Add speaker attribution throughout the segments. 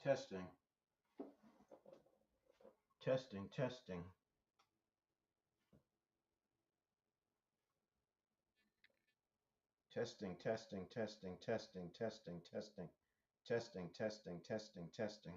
Speaker 1: Testing, testing, testing. Testing, testing, testing, testing, testing, testing, testing, testing, testing, testing.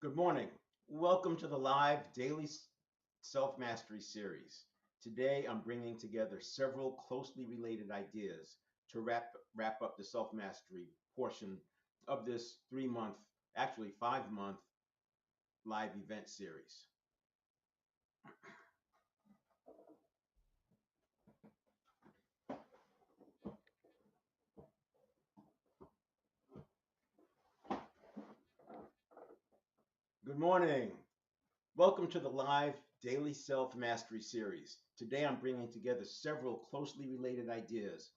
Speaker 1: Good morning. Welcome to the live daily self mastery series. Today I'm bringing together several closely related ideas to wrap up the self mastery portion of this 3 month, actually 5 month live event series. Good morning. Welcome to the live daily self mastery series. Today I'm bringing together several closely related ideas: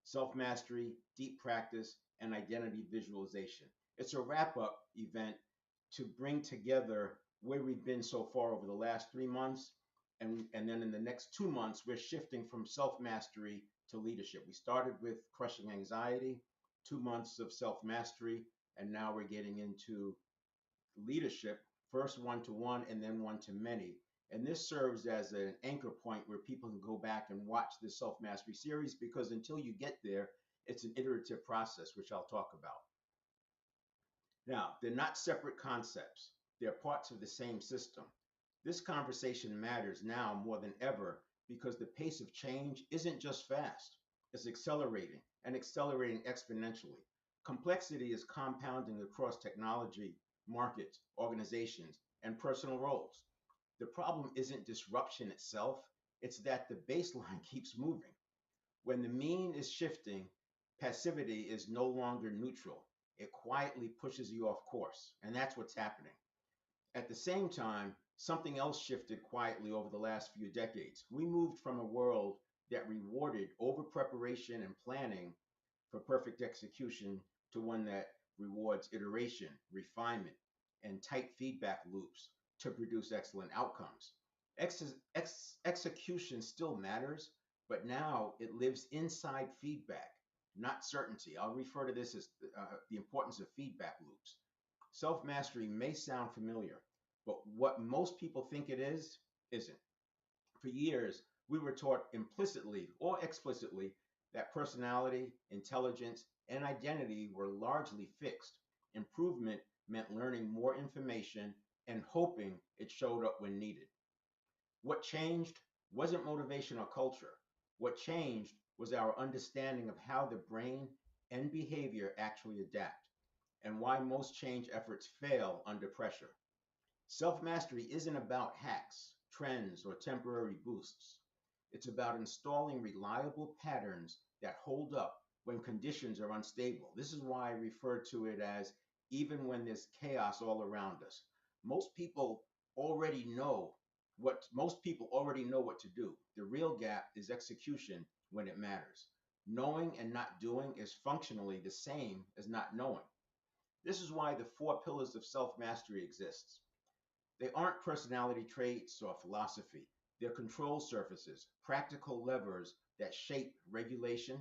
Speaker 1: self mastery, deep practice, and identity visualization. It's a wrap up event to bring together where we've been so far over the last 3 months. And then in the next 2 months, we're shifting from self mastery to leadership. We started with crushing anxiety, 2 months of self mastery, and now we're getting into leadership, first one to one and then one to many. And this serves as an anchor point where people can go back and watch the self mastery series, because until you get there, it's an iterative process, which I'll talk about. Now, they're not separate concepts, they're parts of the same system. This conversation matters now more than ever because the pace of change isn't just fast, it's accelerating and accelerating exponentially. Complexity is compounding across technology, markets, organizations, and personal roles. The problem isn't disruption itself, it's that the baseline keeps moving. When the mean is shifting, passivity is no longer neutral. It quietly pushes you off course, and that's what's happening. At the same time, something else shifted quietly over the last few decades. We moved from a world that rewarded over preparation and planning for perfect execution to one that rewards iteration, refinement, and tight feedback loops to produce excellent outcomes. Execution still matters, but now it lives inside feedback, not certainty. I'll refer to this as the importance of feedback loops. Self mastery may sound familiar, but what most people think it is, isn't. For years, we were taught implicitly or explicitly that personality, intelligence, and identity were largely fixed. Improvement meant learning more information and hoping it showed up when needed. What changed wasn't motivation or culture. What changed was our understanding of how the brain and behavior actually adapt, and why most change efforts fail under pressure. Self mastery isn't about hacks, trends, or temporary boosts. It's about installing reliable patterns that hold up when conditions are unstable. This is why I refer to it as even when there's chaos all around us. Most people most people already know what to do. The real gap is execution when it matters. Knowing and not doing is functionally the same as not knowing. This is why the four pillars of self mastery exists. They aren't personality traits or philosophy. They're control surfaces, practical levers that shape regulation,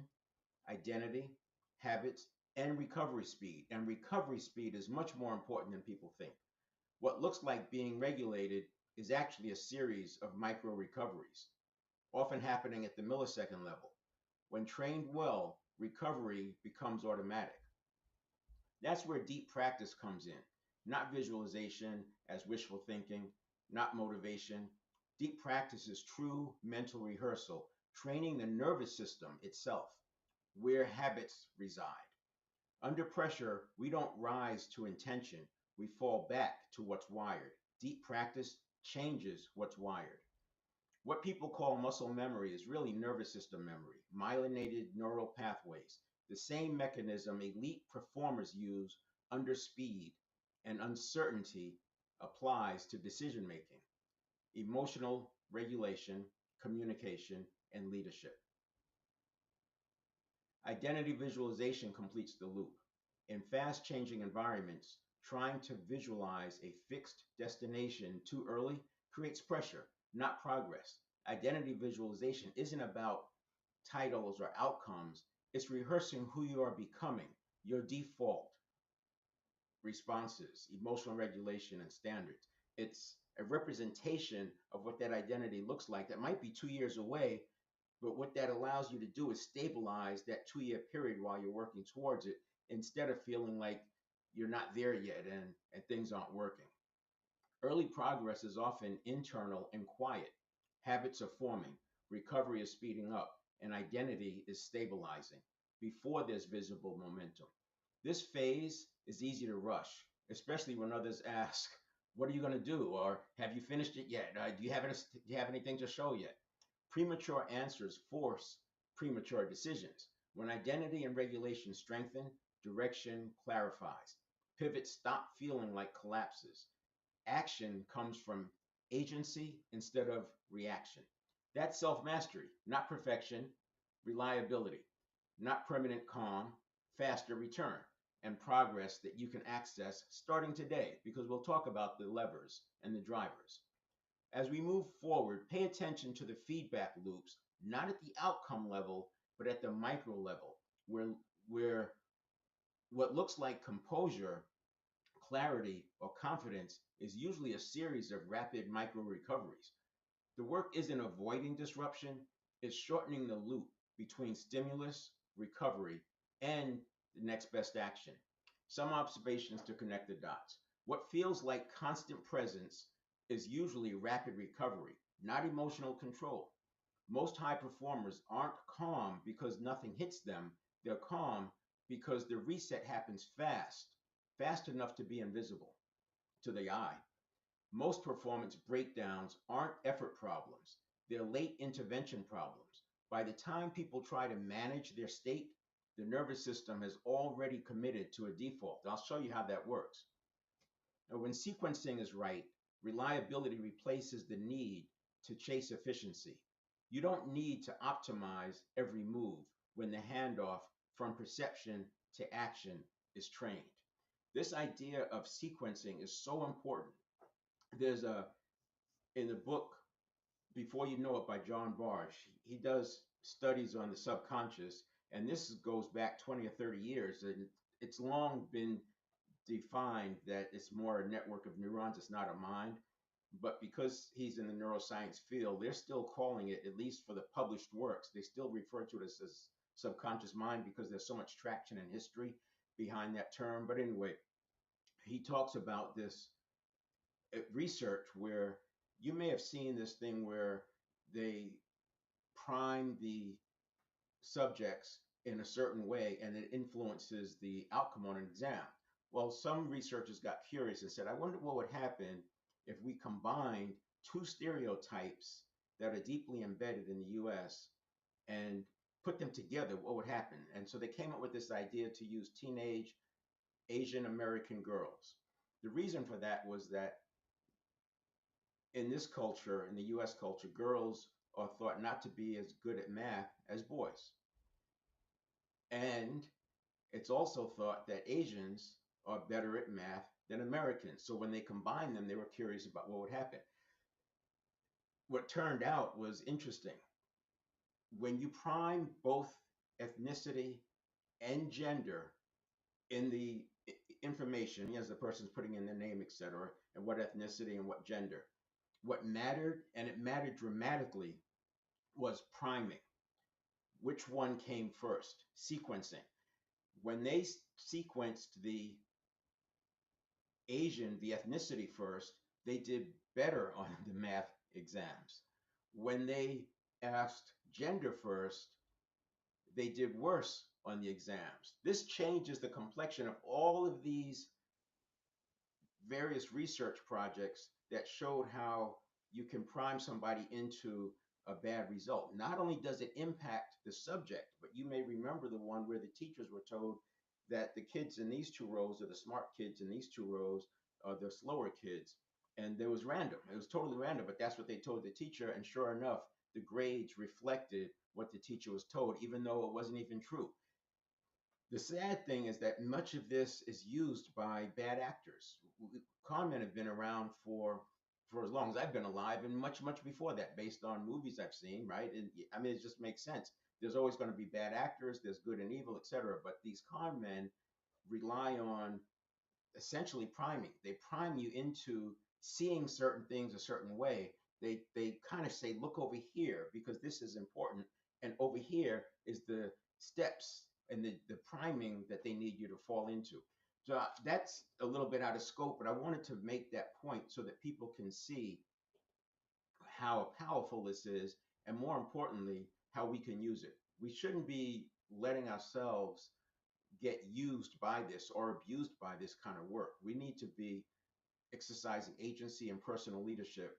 Speaker 1: identity, habits, and recovery speed. And recovery speed is much more important than people think. What looks like being regulated is actually a series of micro recoveries, often happening at the millisecond level. When trained well, recovery becomes automatic. That's where deep practice comes in, not visualization as wishful thinking, not motivation. Deep practice is true mental rehearsal, training the nervous system itself, where habits reside. Under pressure, we don't rise to intention, we fall back to what's wired. Deep practice changes what's wired. What people call muscle memory is really nervous system memory, myelinated neural pathways, the same mechanism elite performers use under speed and uncertainty applies to decision making, emotional regulation, communication, and leadership. Identity visualization completes the loop. In fast changing environments, trying to visualize a fixed destination too early creates pressure, not progress. Identity visualization isn't about titles or outcomes, it's rehearsing who you are becoming, your default responses, emotional regulation, and standards. It's a representation of what that identity looks like that might be 2 years away, but what that allows you to do is stabilize that 2 year period while you're working towards it, instead of feeling like you're not there yet and things aren't working. Early progress is often internal and quiet. Habits are forming, recovery is speeding up, and identity is stabilizing before there's visible momentum. This phase is easy to rush, especially when others ask, "What are you going to do?" or "Have you finished it yet? Do you have anything to show yet?" Premature answers force premature decisions. When identity and regulation strengthen, direction clarifies. Pivots stop feeling like collapses. Action comes from agency instead of reaction. That's self mastery, not perfection, reliability, not permanent calm, faster return, and progress that you can access starting today, because we'll talk about the levers and the drivers. As we move forward, pay attention to the feedback loops, not at the outcome level, but at the micro level, where what looks like composure, clarity, or confidence is usually a series of rapid micro recoveries. The work isn't avoiding disruption, it's shortening the loop between stimulus, recovery, and the next best action. Some observations to connect the dots. What feels like constant presence is usually rapid recovery, not emotional control. Most high performers aren't calm because nothing hits them, they're calm because the reset happens fast, fast enough to be invisible to the eye. Most performance breakdowns aren't effort problems, they're late intervention problems. By the time people try to manage their state, the nervous system has already committed to a default. I'll show you how that works. Now, when sequencing is right, reliability replaces the need to chase efficiency. You don't need to optimize every move when the handoff from perception to action is trained. This idea of sequencing is so important. There's a in the book Before You Know It by John Barsh, he does studies on the subconscious, and this goes back 20 or 30 years, and it's long been defined that it's more a network of neurons, it's not a mind. But because he's in the neuroscience field, they're still calling it, at least for the published works, they still refer to it as subconscious mind because there's so much traction and history behind that term. But anyway, he talks about this research where you may have seen this thing where they prime the subjects in a certain way and it influences the outcome on an exam. Well, some researchers got curious and said, I wonder what would happen if we combined two stereotypes that are deeply embedded in the US and put them together, what would happen? And so they came up with this idea to use teenage Asian American girls. The reason for that was that in this culture, in the US culture, girls are thought not to be as good at math as boys. And it's also thought that Asians are better at math than Americans. So when they combined them, they were curious about what would happen. What turned out was interesting. When you prime both ethnicity and gender in the information, as the person's putting in their name, etc., and what ethnicity and what gender, what mattered, and it mattered dramatically, was priming. Which one came first? Sequencing. When they sequenced the Asian, the ethnicity first, they did better on the math exams. When they asked gender first, they did worse on the exams. This changes the complexion of all of these various research projects that showed how you can prime somebody into a bad result. Not only does it impact the subject, but you may remember the one where the teachers were told that the kids in these two rows are the smart kids, in these two rows are the slower kids. And there was random. It was totally random, but that's what they told the teacher. And sure enough, the grades reflected what the teacher was told, even though it wasn't even true. The sad thing is that much of this is used by bad actors. Con men have been around for as long as I've been alive, and much before that, based on movies I've seen. Right? And I mean, it just makes sense. There's always going to be bad actors. There's good and evil, etc. But these con men rely on essentially priming. They prime you into seeing certain things a certain way. They kind of say, look over here because this is important, and over here is the steps and the priming that they need you to fall into. So that's a little bit out of scope, but I wanted to make that point so that people can see how powerful this is, and more importantly, how we can use it. We shouldn't be letting ourselves get used by this or abused by this kind of work. We need to be exercising agency and personal leadership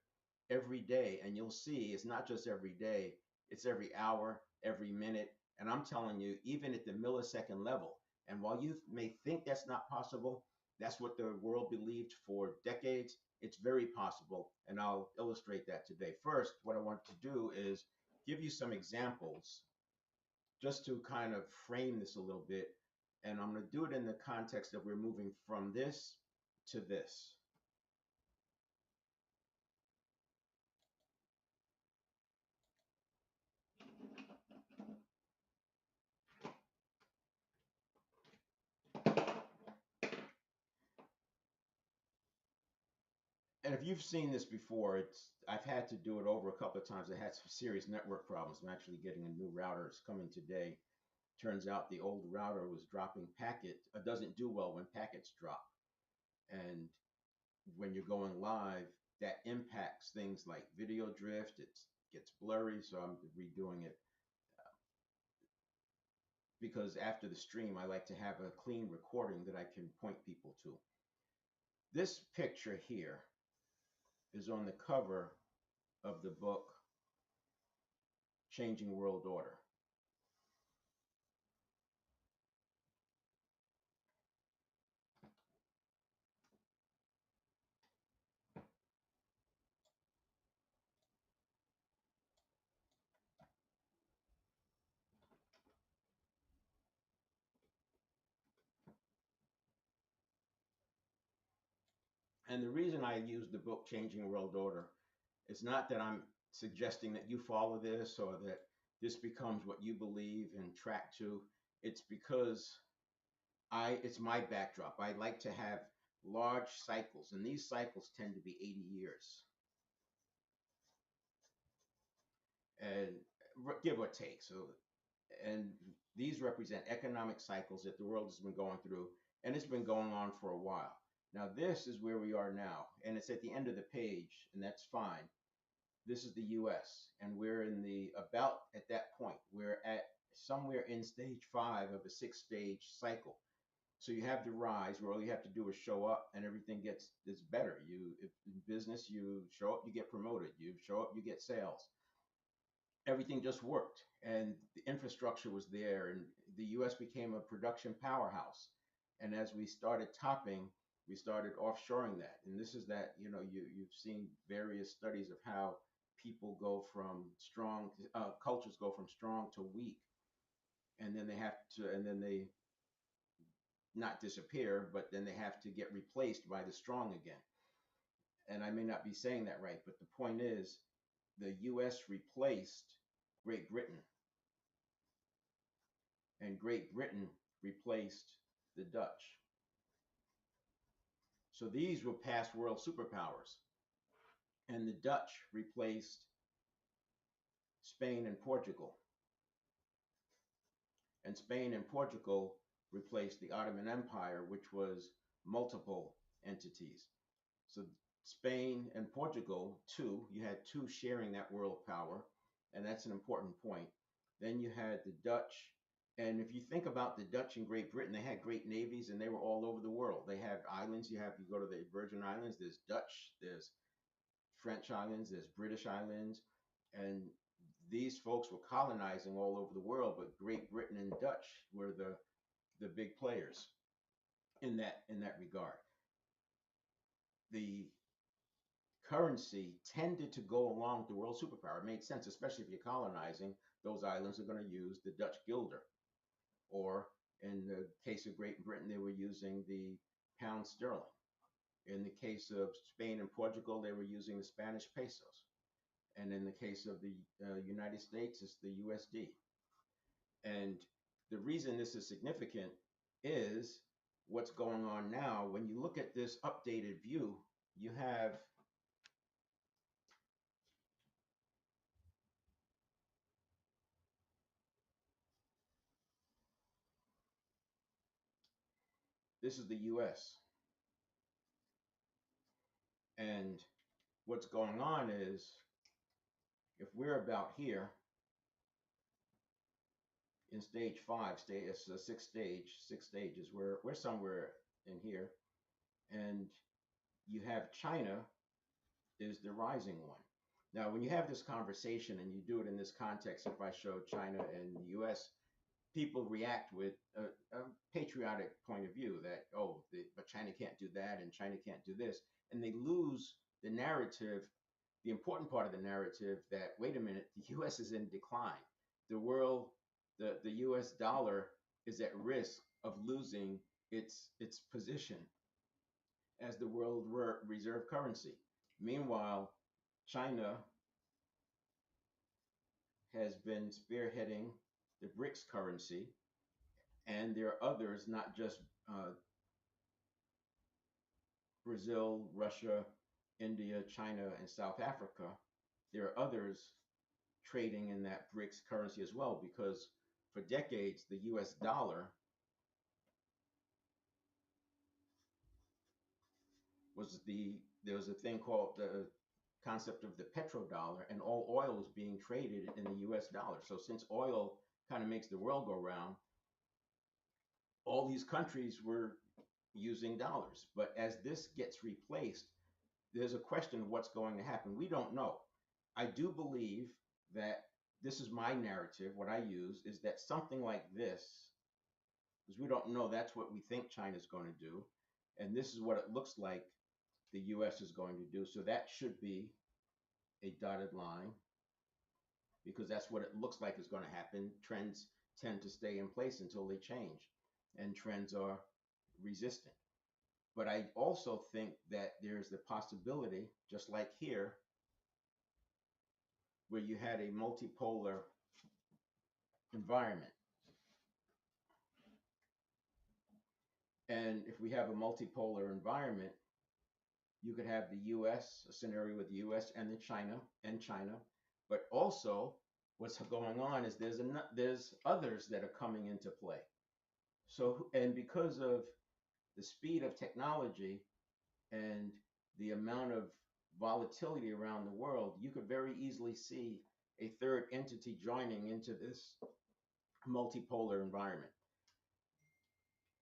Speaker 1: every day. And you'll see it's not just every day, it's every hour, every minute. And I'm telling you, even at the millisecond level. And while you may think that's not possible, that's what the world believed for decades. It's very possible. And I'll illustrate that today. First, what I want to do is give you some examples just to kind of frame this a little bit. And I'm going to do it in the context of we're moving from this to this. And if you've seen this before, it's I've had to do it over a couple of times. I had some serious network problems. I'm actually getting a new router. It's coming today. Turns out the old router was dropping packet. Doesn't do well when packets drop. And when you're going live, that impacts things like video drift. It gets blurry, so I'm redoing it because after the stream, I like to have a clean recording that I can point people to. This picture here is on the cover of the book Changing World Order. And the reason I use the book Changing World Order is not that I'm suggesting that you follow this or that this becomes what you believe and track to. It's because it's my backdrop. I like to have large cycles, and these cycles tend to be 80 years, and give or take. So, and these represent economic cycles that the world has been going through, and it's been going on for a while. Now, this is where we are now, and it's at the end of the page, and that's fine. This is the US, and we're in the about at that point. We're at somewhere in stage 5 of a 6 stage cycle. So you have the rise where all you have to do is show up and everything gets is better. You if in business you show up, you get promoted. You show up, you get sales. Everything just worked and the infrastructure was there and the US became a production powerhouse. And as we started topping, we started offshoring that. And this is that, you've seen various studies of how people go from strong, cultures go from strong to weak. And then they have to, and then they not disappear, but then they have to get replaced by the strong again. And I may not be saying that right, but the point is the US replaced Great Britain, and Great Britain replaced the Dutch. So these were past world superpowers. And the Dutch replaced Spain and Portugal. And Spain and Portugal replaced the Ottoman Empire, which was multiple entities. So Spain and Portugal, you had two sharing that world power, and that's an important point. Then you had the Dutch, and if you think about the Dutch and Great Britain, they had great navies and they were all over the world. They have islands. You go to the Virgin Islands, there's Dutch, there's French islands, there's British islands, and these folks were colonizing all over the world, but Great Britain and Dutch were the big players in that regard. The currency tended to go along with the world superpower. It made sense, especially if you're colonizing, those islands are going to use the Dutch guilder. Or in the case of Great Britain, they were using the pound sterling. In the case of Spain and Portugal, they were using the Spanish pesos. And in the case of the United States, it's the USD. And the reason this is significant is what's going on now. When you look at this updated view, you have This is the US. And what's going on is if we're about here in stage five, it's a six stages, we're somewhere in here. And you have China is the rising one. Now, when you have this conversation and you do it in this context, if I show China and the US, people react with a patriotic point of view that, oh, but China can't do that and China can't do this. And they lose the narrative, the important part of the narrative that, wait a minute, the US is in decline. The world, the US dollar is at risk of losing its position as the world reserve currency. Meanwhile, China has been spearheading the BRICS currency, and there are others, not just uh, Brazil, Russia, India, China, and South Africa. There are others trading in that BRICS currency as well, because for decades, the US dollar there was a thing called the concept of the petrodollar, and all oil was being traded in the US dollar. So since oil kind of makes the world go round, all these countries were using dollars. But as this gets replaced, there's a question of what's going to happen. We don't know. I do believe that this is my narrative. What I use is that something like this, because we don't know, that's what we think China's going to do. And this is what it looks like the US is going to do. So that should be a dotted line because that's what it looks like is going to happen. Trends tend to stay in place until they change, and trends are resistant. But I also think that there's the possibility, just like here, where you had a multipolar environment. And if we have a multipolar environment, you could have the US, a scenario with the US and China, but also what's going on is there's others that are coming into play. So, and because of the speed of technology and the amount of volatility around the world, you could very easily see a third entity joining into this multipolar environment.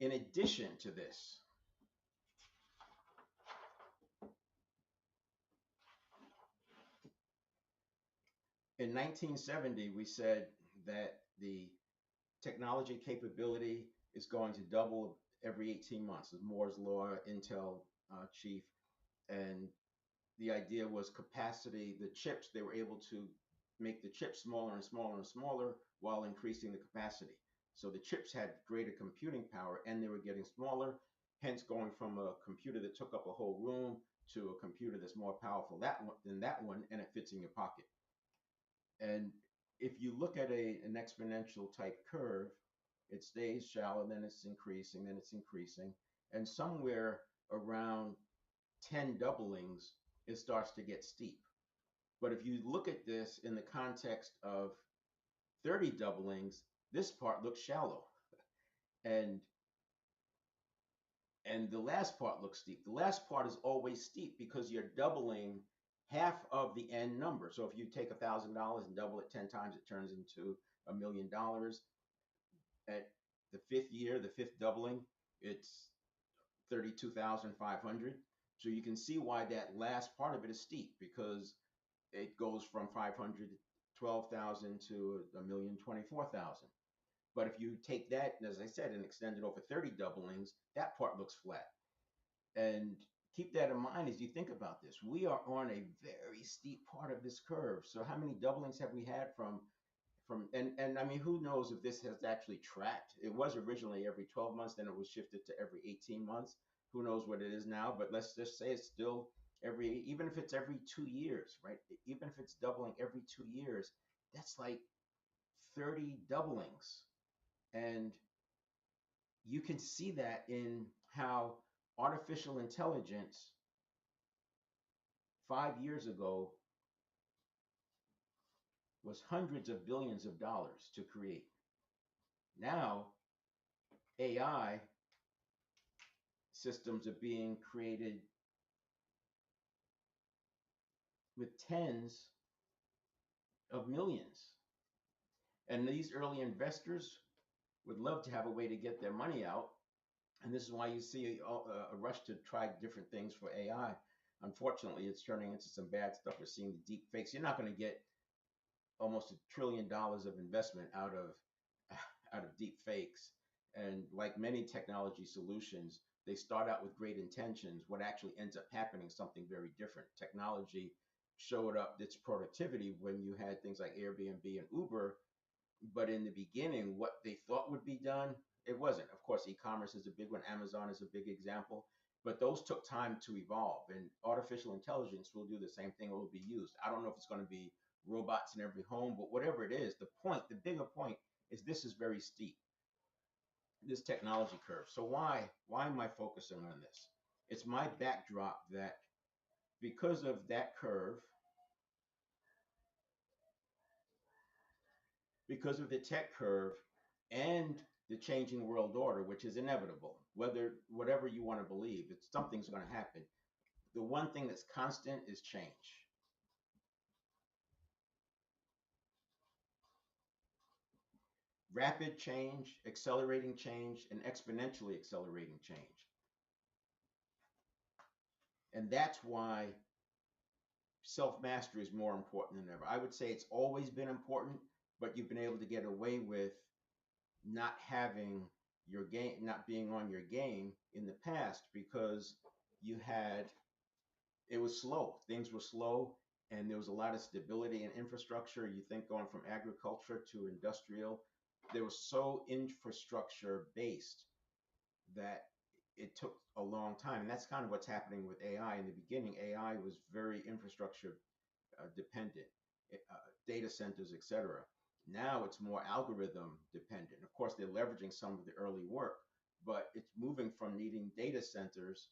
Speaker 1: In addition to this, in 1970, we said that the technology capability is going to double every 18 months. Moore's Law, Intel chief, and the idea was capacity, the chips, they were able to make the chips smaller and smaller and smaller while increasing the capacity. So the chips had greater computing power and they were getting smaller, hence going from a computer that took up a whole room to a computer that's more powerful than that one, and it fits in your pocket. And if you look at an exponential type curve, it stays shallow, then it's increasing, then it's increasing. And somewhere around 10 doublings, it starts to get steep. But if you look at this in the context of 30 doublings, this part looks shallow. And and the last part looks steep. The last part is always steep because you're doubling half of the end number. So if you take $1,000 and double it 10 times, it turns into $1,000,000. At the fifth year, the fifth doubling, it's 32,500. So you can see why that last part of it is steep because it goes from 512,000 to 1,024,000. But if you take that, as I said, and extend it over 30 doublings, that part looks flat. And keep that in mind as you think about this. We are on a very steep part of this curve. So how many doublings have we had and I mean, who knows if this has actually tracked? It was originally every 12 months, then it was shifted to every 18 months. Who knows what it is now? But let's just say it's still even if it's every 2 years, right? Even if it's doubling every 2 years, that's like 30 doublings. And you can see that in how artificial intelligence 5 years ago was hundreds of billions of dollars to create. Now, AI systems are being created with tens of millions. And these early investors would love to have a way to get their money out. And this is why you see a rush to try different things for AI. Unfortunately, it's turning into some bad stuff. We're seeing the deep fakes. You're not going to get almost $1 trillion of investment out of deep fakes. And like many technology solutions, they start out with great intentions. What actually ends up happening is something very different. Technology showed up its productivity when you had things like Airbnb and Uber, but in the beginning, what they thought would be done, it wasn't. Of course, e-commerce is a big one. Amazon is a big example, but those took time to evolve. And artificial intelligence will do the same thing. It will be used. I don't know if it's going to be robots in every home, but whatever it is, the bigger point is this is very steep, this technology curve. So why am I focusing on this? It's my backdrop that because of that curve, because of the tech curve and the changing world order, which is inevitable, whatever you want to believe, it's something's going to happen. The one thing that's constant is change. Rapid change, accelerating change, and exponentially accelerating change. And that's why self mastery is more important than ever. I would say it's always been important, but you've been able to get away with not having your game, not being on your game in the past because you had, it was slow. Things were slow and there was a lot of stability in infrastructure. You think going from agriculture to industrial, they were so infrastructure based that it took a long time. And that's kind of what's happening with AI. In the beginning, AI was very infrastructure dependent, data centers, etc. Now it's more algorithm dependent. Of course, they're leveraging some of the early work, but it's moving from needing data centers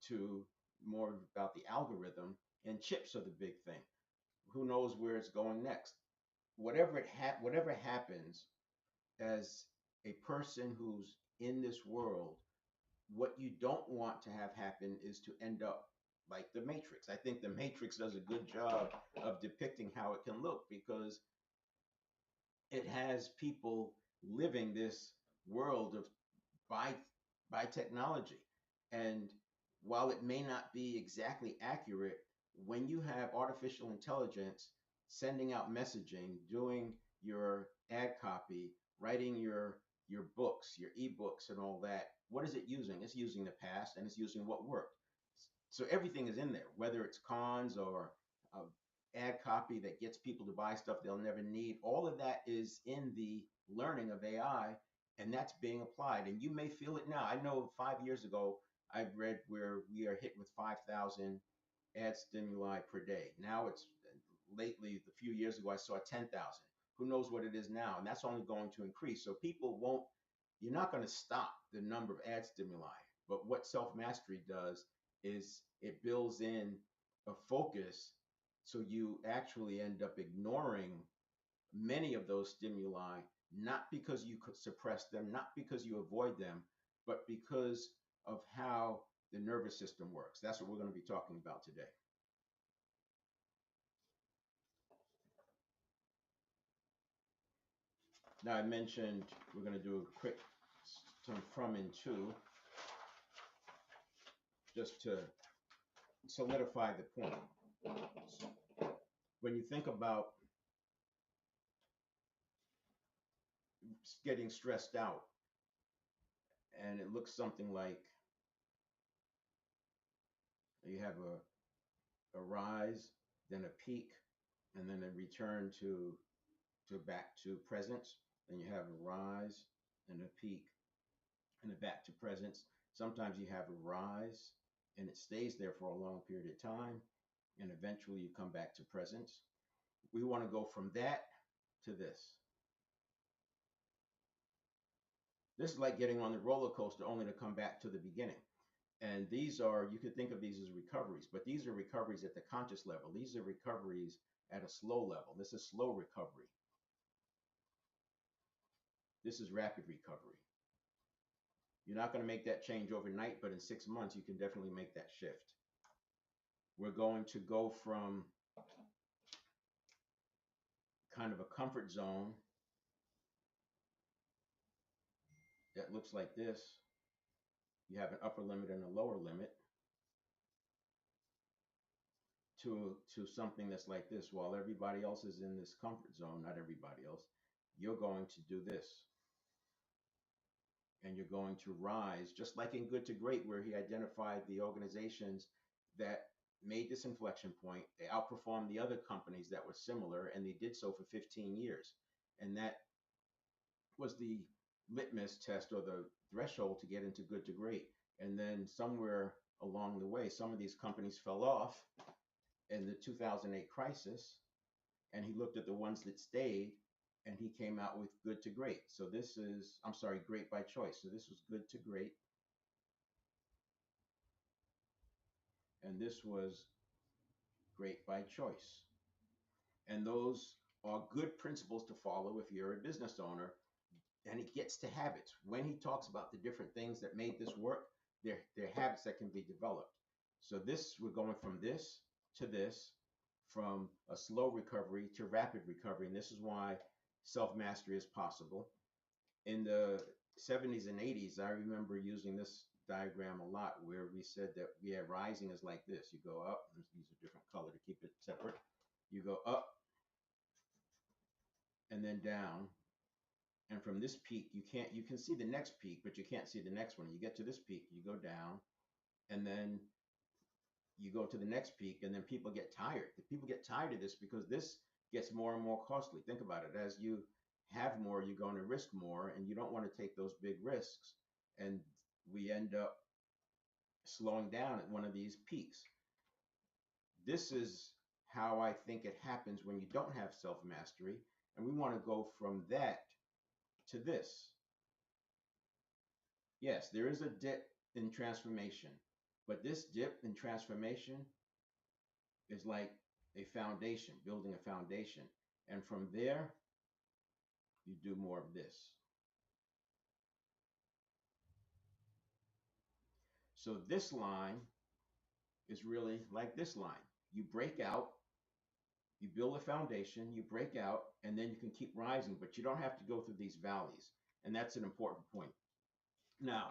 Speaker 1: to more about the algorithm, and chips are the big thing. Who knows where it's going next? Whatever happens, as a person who's in this world, what you don't want to have happen is to end up like the Matrix. I think the Matrix does a good job of depicting how it can look because it has people living this world of by by technology. And while it may not be exactly accurate, when you have artificial intelligence sending out messaging, doing your ad copy, writing your books, your ebooks and all that, what is it using? It's using the past and it's using what worked. So everything is in there, whether it's cons or ad copy that gets people to buy stuff they'll never need. All of that is in the learning of AI, and that's being applied. And you may feel it now. I know 5 years ago, I've read where we are hit with 5,000 ad stimuli per day. Now it's lately, a few years ago, I saw 10,000. Who knows what it is now? And that's only going to increase. So people won't, you're not going to stop the number of ad stimuli. But what self mastery does is it builds in a focus so you actually end up ignoring many of those stimuli, not because you could suppress them, not because you avoid them, but because of how the nervous system works. That's what we're going to be talking about today. Now, I mentioned we're going to do a quick some from and to just to solidify the point. When you think about getting stressed out, and it looks something like you have a rise, then a peak, and then a return to back to presence. Then you have a rise and a peak and a back to presence. Sometimes you have a rise and it stays there for a long period of time, and eventually you come back to presence. We want to go from that to this. This is like getting on the roller coaster only to come back to the beginning. And these are, you could think of these as recoveries, but these are recoveries at the conscious level. These are recoveries at a slow level. This is slow recovery. This is rapid recovery. You're not going to make that change overnight, but in 6 months, you can definitely make that shift. We're going to go from kind of a comfort zone that looks like this. You have an upper limit and a lower limit to something that's like this. While everybody else is in this comfort zone, not everybody else, you're going to do this. And you're going to rise, just like in Good to Great, where he identified the organizations that made this inflection point. They outperformed the other companies that were similar, and they did so for 15 years. And that was the litmus test or the threshold to get into Good to Great. And then somewhere along the way, some of these companies fell off in the 2008 crisis, and he looked at the ones that stayed, and he came out with Good to Great. So this is, I'm sorry, Great by Choice. So this was Good to Great, and this was Great by Choice. And those are good principles to follow if you're a business owner. And he gets to habits. When he talks about the different things that made this work, they're habits that can be developed. So this, we're going from this to this, from a slow recovery to rapid recovery. And this is why self-mastery is possible. In the 70s and 80s, I remember using this diagram a lot, where we said that, yeah, rising is like this. You go up, these are different color to keep it separate. You go up and then down. And from this peak, you can see the next peak, but you can't see the next one. You get to this peak, you go down, and then you go to the next peak, and then people get tired. People get tired of this because this gets more and more costly. Think about it. As you have more, you're going to risk more, and you don't want to take those big risks. And we end up slowing down at one of these peaks. This is how I think it happens when you don't have self-mastery, and we want to go from that to this. Yes, there is a dip in transformation, but this dip in transformation is like a foundation, building a foundation. And from there, you do more of this. So this line is really like this line. You break out, you build a foundation, you break out, and then you can keep rising, but you don't have to go through these valleys. And that's an important point. Now,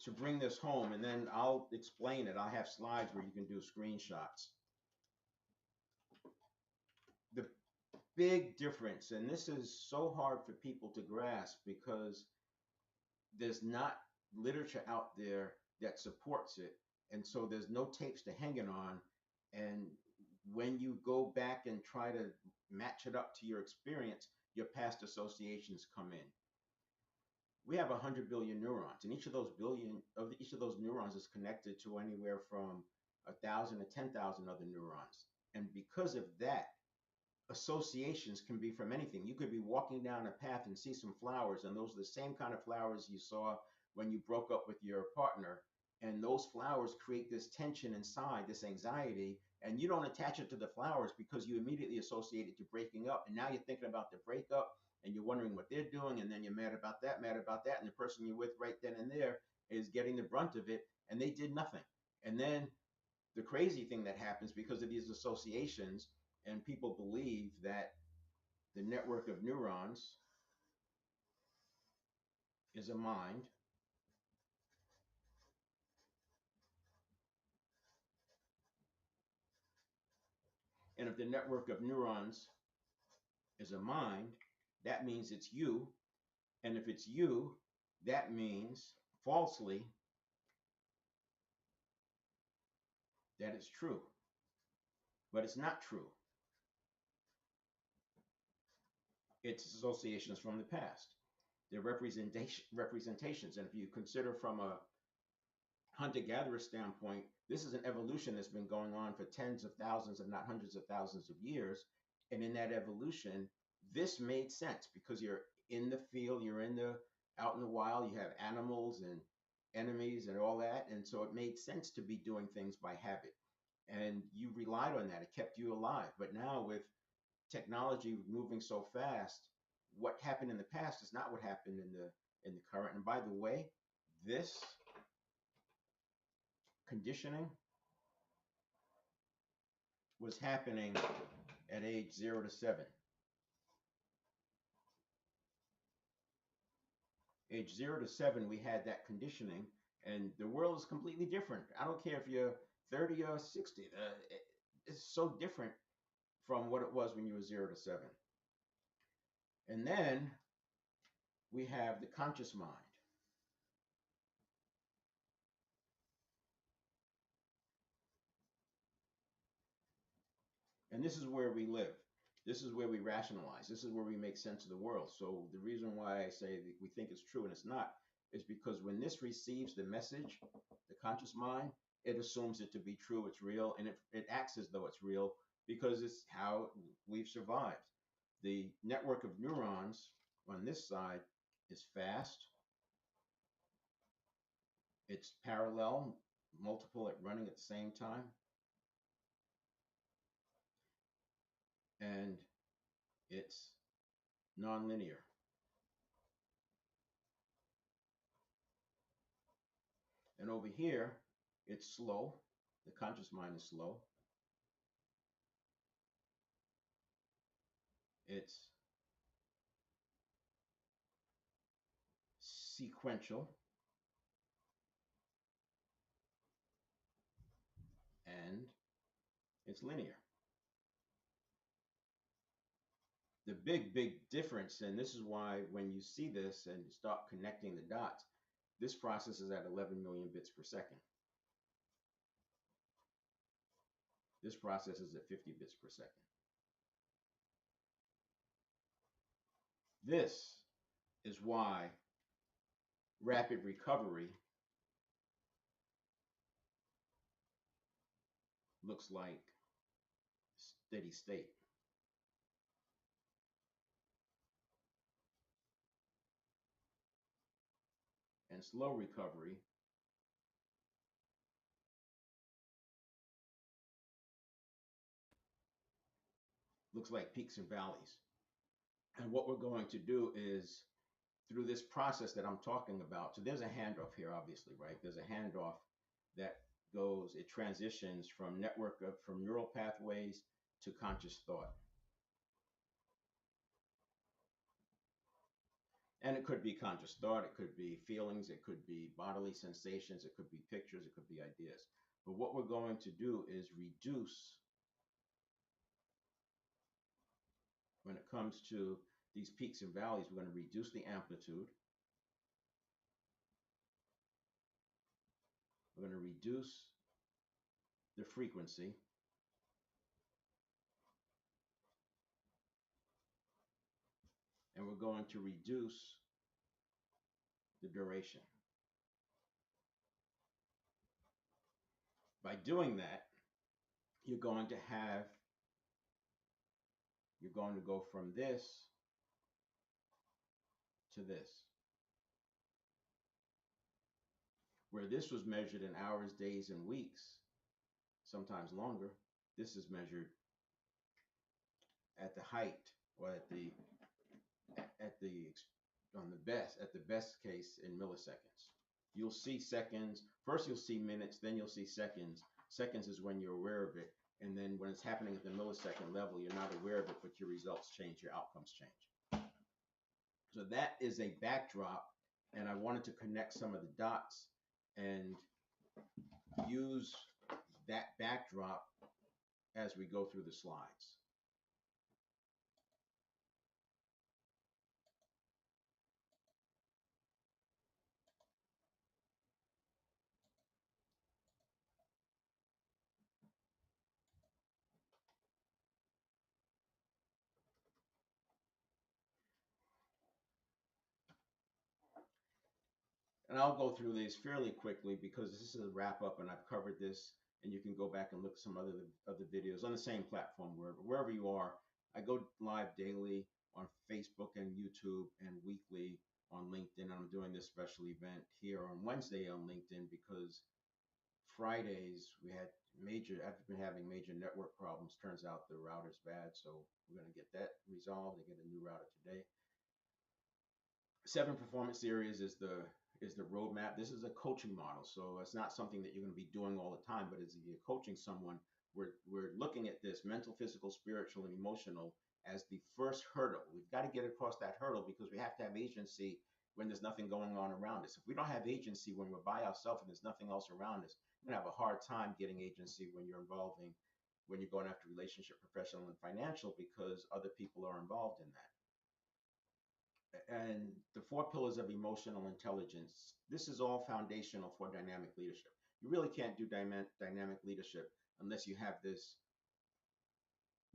Speaker 1: to bring this home, and then I'll explain it. I have slides where you can do screenshots. The big difference, and this is so hard for people to grasp because there's not literature out there that supports it, and so there's no tapes to hang it on. And when you go back and try to match it up to your experience, your past associations come in. We have 100 billion neurons, and each of those neurons is connected to anywhere from 1,000 to 10,000 other neurons. And because of that, associations can be from anything. You could be walking down a path and see some flowers, and those are the same kind of flowers you saw when you broke up with your partner. And those flowers create this tension inside, this anxiety, and you don't attach it to the flowers because you immediately associate it to breaking up. And now you're thinking about the breakup, and you're wondering what they're doing, and then you're mad about that, and the person you're with right then and there is getting the brunt of it, and they did nothing. And then the crazy thing that happens because of these associations, and people believe that the network of neurons is a mind. And if the network of neurons is a mind, that means it's you. And if it's you, that means falsely that it's true. But it's not true. It's associations from the past. They're representations. And if you consider from a hunter-gatherer standpoint, this is an evolution that's been going on for tens of thousands, if not hundreds of thousands of years. And in that evolution, this made sense because you're in the field, you're out in the wild, you have animals and enemies and all that. And so it made sense to be doing things by habit. And you relied on that. It kept you alive. But now with technology moving so fast, what happened in the past is not what happened in the in the current. And by the way, this conditioning was happening at age 0 to 7. Age 0 to 7, we had that conditioning, and the world is completely different. I don't care if you're 30 or 60. It's so different from what it was when you were 0 to 7. And then we have the conscious mind. And this is where we live. This is where we rationalize. This is where we make sense of the world. So the reason why I say that we think it's true and it's not is because when this receives the message, the conscious mind, it assumes it to be true, it's real, and it acts as though it's real because it's how we've survived. The network of neurons on this side is fast, it's parallel, multiple at running at the same time, and it's nonlinear. And over here, it's slow. The conscious mind is slow. It's sequential, and it's linear. The big difference, and this is why when you see this and you start connecting the dots, this process is at 11 million bits per second. This process is at 50 bits per second. This is why rapid recovery looks like steady state. And slow recovery looks like peaks and valleys. And what we're going to do is through this process that I'm talking about. So there's a handoff here, obviously, right? There's a handoff that goes, it transitions from from neural pathways to conscious thought. And it could be conscious thought, it could be feelings, it could be bodily sensations, it could be pictures, it could be ideas. But what we're going to do is reduce, when it comes to these peaks and valleys, we're going to reduce the amplitude. We're going to reduce the frequency. And we're going to reduce the duration. By doing that, you're going to have, you're going to go from this to this. Where this was measured in hours, days, and weeks, sometimes longer, this is measured at the height, or at the on the best, at the best case, in milliseconds. You'll see seconds. First you'll see minutes, then you'll see seconds. Seconds is when you're aware of it, and then when it's happening at the millisecond level, you're not aware of it, but your results change, your outcomes change. So that is a backdrop, and I wanted to connect some of the dots and use that backdrop as we go through the slides. And I'll go through these fairly quickly because this is a wrap up and I've covered this, and you can go back and look at some other videos on the same platform, wherever you are. I go live daily on Facebook and YouTube and weekly on LinkedIn. I'm doing this special event here on Wednesday on LinkedIn because Fridays I've been having major network problems. Turns out the router's bad, so we're going to get that resolved and get a new router today. Seven performance areas is the roadmap. This is a coaching model, so it's not something that you're going to be doing all the time. But as if you're coaching someone, we're looking at this mental, physical, spiritual, and emotional as the first hurdle. We've got to get across that hurdle because we have to have agency when there's nothing going on around us. If we don't have agency when we're by ourselves and there's nothing else around us, you're gonna have a hard time getting agency when you're going after relationship, professional, and financial because other people are involved in that. And the four pillars of emotional intelligence, this is all foundational for dynamic leadership. You really can't do dynamic leadership unless you have this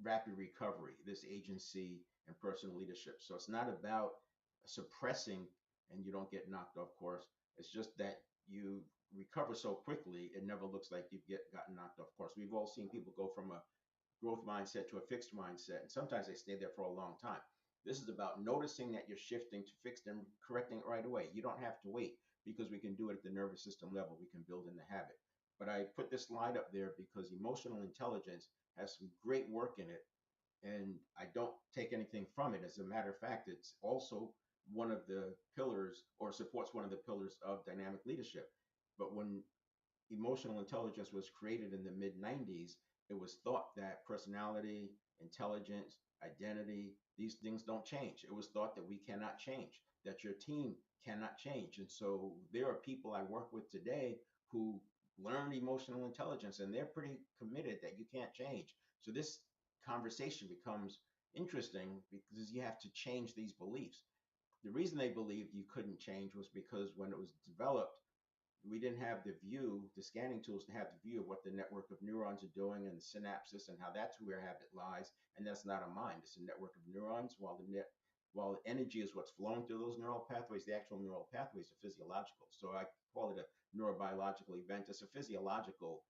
Speaker 1: rapid recovery, this agency and personal leadership. So it's not about suppressing and you don't get knocked off course. It's just that you recover so quickly, it never looks like you've gotten knocked off course. We've all seen people go from a growth mindset to a fixed mindset, and sometimes they stay there for a long time. This is about noticing that you're shifting to fixed and correcting it right away. You don't have to wait because we can do it at the nervous system level. We can build in the habit. But I put this slide up there because emotional intelligence has some great work in it, and I don't take anything from it. As a matter of fact, it's also one of the pillars or supports one of the pillars of dynamic leadership. But when emotional intelligence was created in the mid 90s, it was thought that personality, intelligence, identity, these things don't change. It was thought that we cannot change, that your team cannot change. And so there are people I work with today who learned emotional intelligence and they're pretty committed that you can't change. So this conversation becomes interesting because you have to change these beliefs. The reason they believed you couldn't change was because when it was developed, we didn't have the view, the scanning tools to have the view of what the network of neurons are doing and the synapses and how that's where habit lies. And that's not a mind, it's a network of neurons. While the energy is what's flowing through those neural pathways, the actual neural pathways are physiological. So I call it a neurobiological event. It's a physiological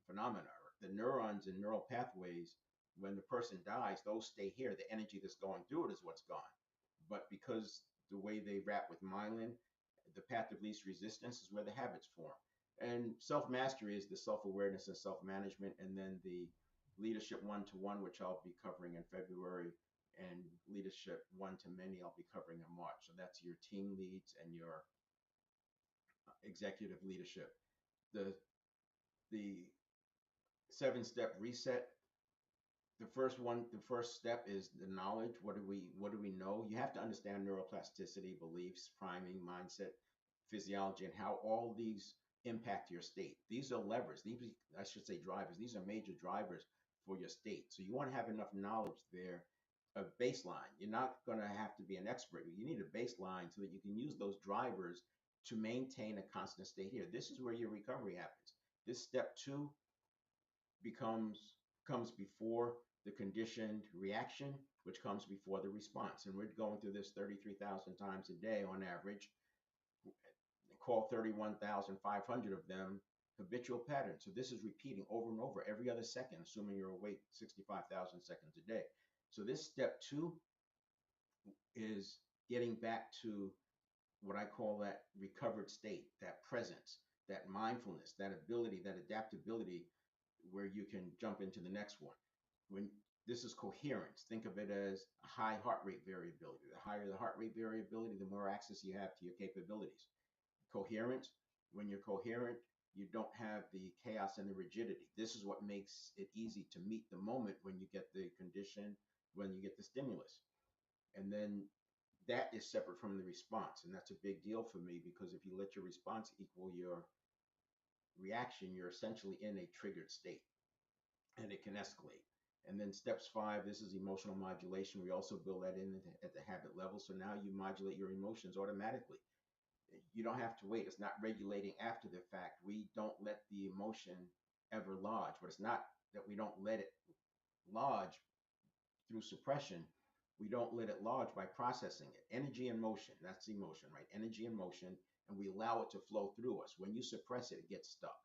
Speaker 1: phenomena. The neurons and neural pathways, when the person dies, those stay here. The energy that's going through it is what's gone. But because the way they wrap with myelin, the path of least resistance is where the habits form. And self mastery is the self awareness and self management. And then the leadership one to one, which I'll be covering in February, and leadership one to many, I'll be covering in March. So that's your team leads and your executive leadership. The 7 step reset, the first step is the knowledge. What do we know? You have to understand neuroplasticity, beliefs, priming, mindset, physiology, and how all these impact your state. These are levers. These, I should say, drivers. These are major drivers for your state. So you want to have enough knowledge there, a baseline. You're not going to have to be an expert, but you need a baseline so that you can use those drivers to maintain a constant state here. This is where your recovery happens. This step two becomes comes before the conditioned reaction, which comes before the response. And we're going through this 33,000 times a day on average. Call 31,500 of them habitual patterns. So this is repeating over and over every other second, assuming you're awake 65,000 seconds a day. So this step two is getting back to what I call that recovered state, that presence, that mindfulness, that ability, that adaptability, where you can jump into the next one. When this is coherence, think of it as a high heart rate variability. The higher the heart rate variability, the more access you have to your capabilities. Coherence, when you're coherent, you don't have the chaos and the rigidity. This is what makes it easy to meet the moment when you get the condition, when you get the stimulus. And then that is separate from the response. And that's a big deal for me because if you let your response equal your reaction, you're essentially in a triggered state and it can escalate. And then steps five, this is emotional modulation. We also build that in at the habit level. So now you modulate your emotions automatically. You don't have to wait. It's not regulating after the fact. We don't let the emotion ever lodge, but it's not that we don't let it lodge through suppression. We don't let it lodge by processing it. Energy and motion, that's emotion, right? Energy and motion, and we allow it to flow through us. When you suppress it, it gets stuck.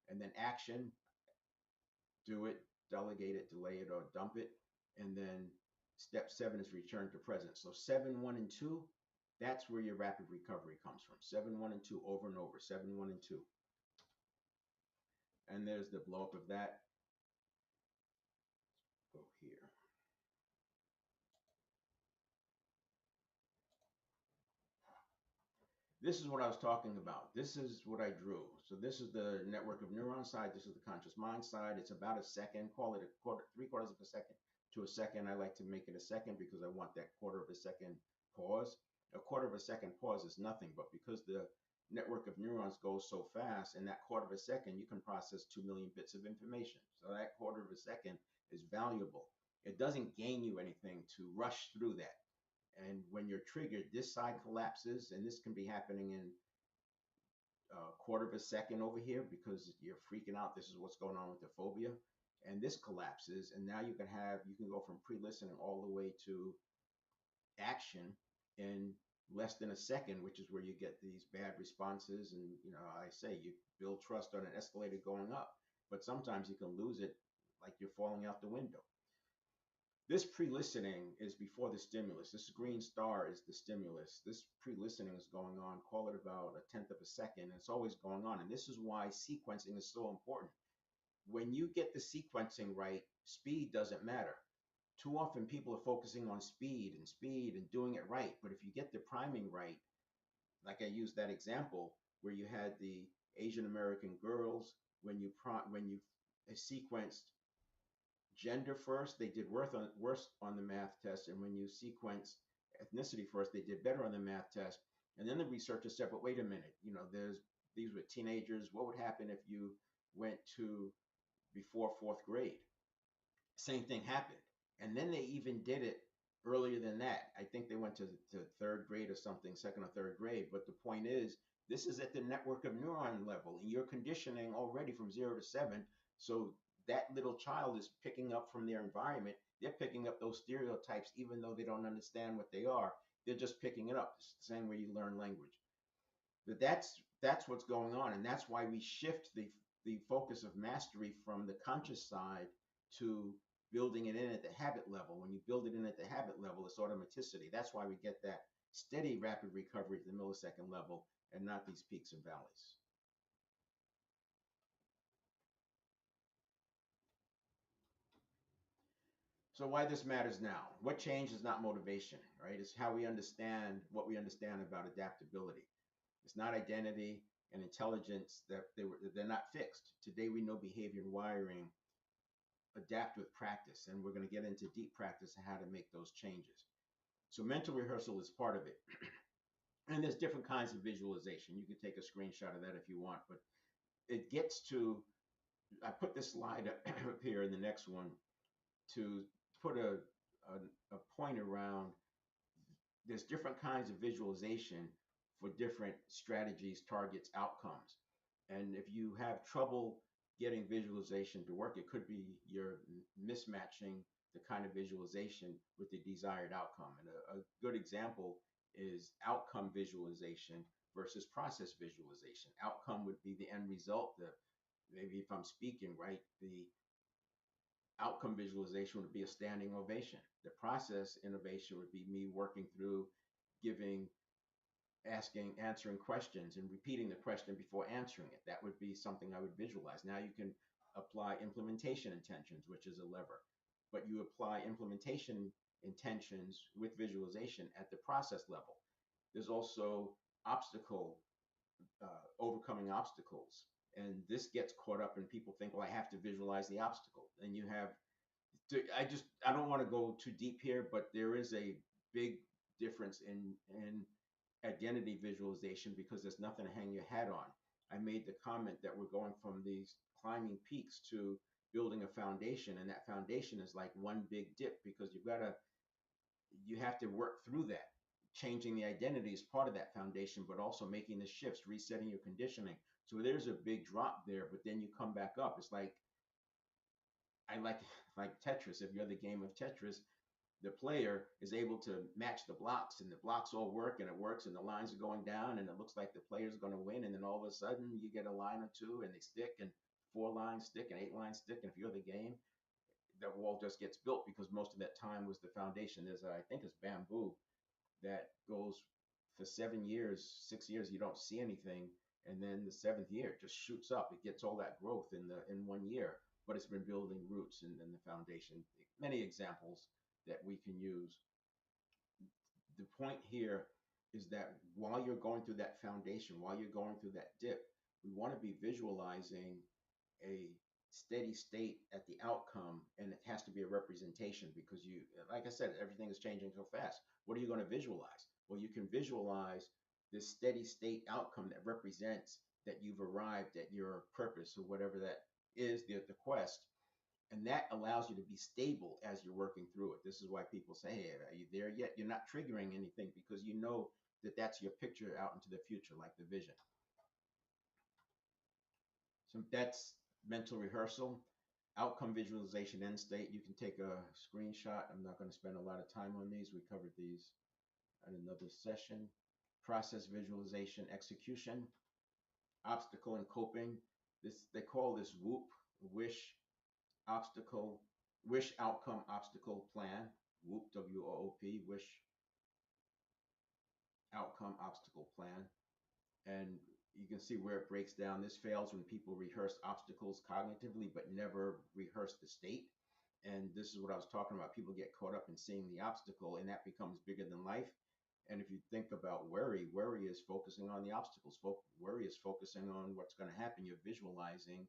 Speaker 1: And then action, do it, delegate it, delay it, or dump it. And then step seven is return to presence. So seven, one, and two, that's where your rapid recovery comes from. Seven, one, and two over and over. Seven, one, and two. And there's the blow up of that. Go here. This is what I was talking about. This is what I drew. So this is the network of neurons side. This is the conscious mind side. It's about a second. Call it a quarter, 3/4 of a second to a second. I like to make it a second because I want that quarter of a second pause. A quarter of a second pause is nothing, but because the network of neurons goes so fast, in that quarter of a second, you can process 2 million bits of information. So that quarter of a second is valuable. It doesn't gain you anything to rush through that. And when you're triggered, this side collapses, and this can be happening in a quarter of a second over here because you're freaking out. This is what's going on with the phobia. And this collapses, and now you can go from pre-listening all the way to action in less than a second, which is where you get these bad responses. And I say you build trust on an escalator going up, but sometimes you can lose it like you're falling out the window. This pre-listening is before the stimulus. This green star is the stimulus. This pre-listening is going on, call it about a tenth of a second, and it's always going on. And this is why sequencing is so important. When you get the sequencing right, speed doesn't matter. Too often people are focusing on speed and doing it right. But if you get the priming right, like I used that example where you had the Asian American girls, when you sequenced gender first, they did worse on the math test. And when you sequence ethnicity first, they did better on the math test. And then the researchers said, but wait a minute, these were teenagers. What would happen if you went to before fourth grade? Same thing happened. And then they even did it earlier than that. I think they went to third grade or something, second or third grade. But the point is, this is at the network of neuron level, and you're conditioning already from 0 to 7. So that little child is picking up from their environment. They're picking up those stereotypes, even though they don't understand what they are. They're just picking it up. It's the same way you learn language. But that's what's going on, and that's why we shift the focus of mastery from the conscious side to building it in at the habit level. When you build it in at the habit level, it's automaticity. That's why we get that steady, rapid recovery at the millisecond level and not these peaks and valleys. So why this matters now? What change is not motivation, right? It's how we understand what we understand about adaptability. It's not identity and intelligence that they're not fixed. Today we know behavior and wiring adapt with practice, and we're going to get into deep practice and how to make those changes. So mental rehearsal is part of it. And there's different kinds of visualization. You can take a screenshot of that if you want, but it gets to, I put this slide up here in the next one to put a point around there's different kinds of visualization for different strategies, targets, outcomes. And if you have trouble getting visualization to work, it could be you're mismatching the kind of visualization with the desired outcome. And a good example is outcome visualization versus process visualization. Outcome would be the end result. Maybe if I'm speaking right, the outcome visualization would be a standing ovation. The process innovation would be me working through giving, answering questions and repeating the question before answering it. That would be something I would visualize. Now you can apply implementation intentions, which is a lever, but you apply implementation intentions with visualization at the process level. There's also obstacle, overcoming obstacles. And this gets caught up and people think, well, I have to visualize the obstacle. And you have I don't want to go too deep here, but there is a big difference in identity visualization because there's nothing to hang your hat on. I made the comment that we're going from these climbing peaks to building a foundation, and that foundation is like one big dip because you have to work through that. Changing the identity is part of that foundation, but also making the shifts, resetting your conditioning. So there's a big drop there, but then you come back up. It's like I like Tetris. If you're the game of Tetris, the player is able to match the blocks, and the blocks all work, and it works, and the lines are going down, and it looks like the player's going to win, and then all of a sudden you get a line or two, and they stick, and 4 lines stick, and 8 lines stick, and if you're the game, the wall just gets built because most of that time was the foundation. I think it's bamboo that goes for 7 years, 6 years, you don't see anything, and then the seventh year it just shoots up. It gets all that growth in 1 year, but it's been building roots in the foundation. Many examples that we can use. The point here is that while you're going through that foundation, while you're going through that dip, we want to be visualizing a steady state at the outcome, and it has to be a representation because you, like I said, everything is changing so fast. What are you going to visualize? Well, you can visualize this steady state outcome that represents that you've arrived at your purpose or whatever that is, the quest, and that allows you to be stable as you're working through it. This is why people say, hey, are you there yet? You're not triggering anything because you know that that's your picture out into the future, like the vision. So that's mental rehearsal. Outcome visualization end state. You can take a screenshot. I'm not going to spend a lot of time on these. We covered these at another session. Process visualization execution. Obstacle and coping. This they call this WOOP, wish obstacle, wish outcome obstacle plan. WOOP, WOOP, wish outcome obstacle plan. And you can see where it breaks down. This fails when people rehearse obstacles cognitively but never rehearse the state. And this is what I was talking about. People get caught up in seeing the obstacle, and that becomes bigger than life. And if you think about worry, worry is focusing on the obstacles. Worry is focusing on what's going to happen. You're visualizing.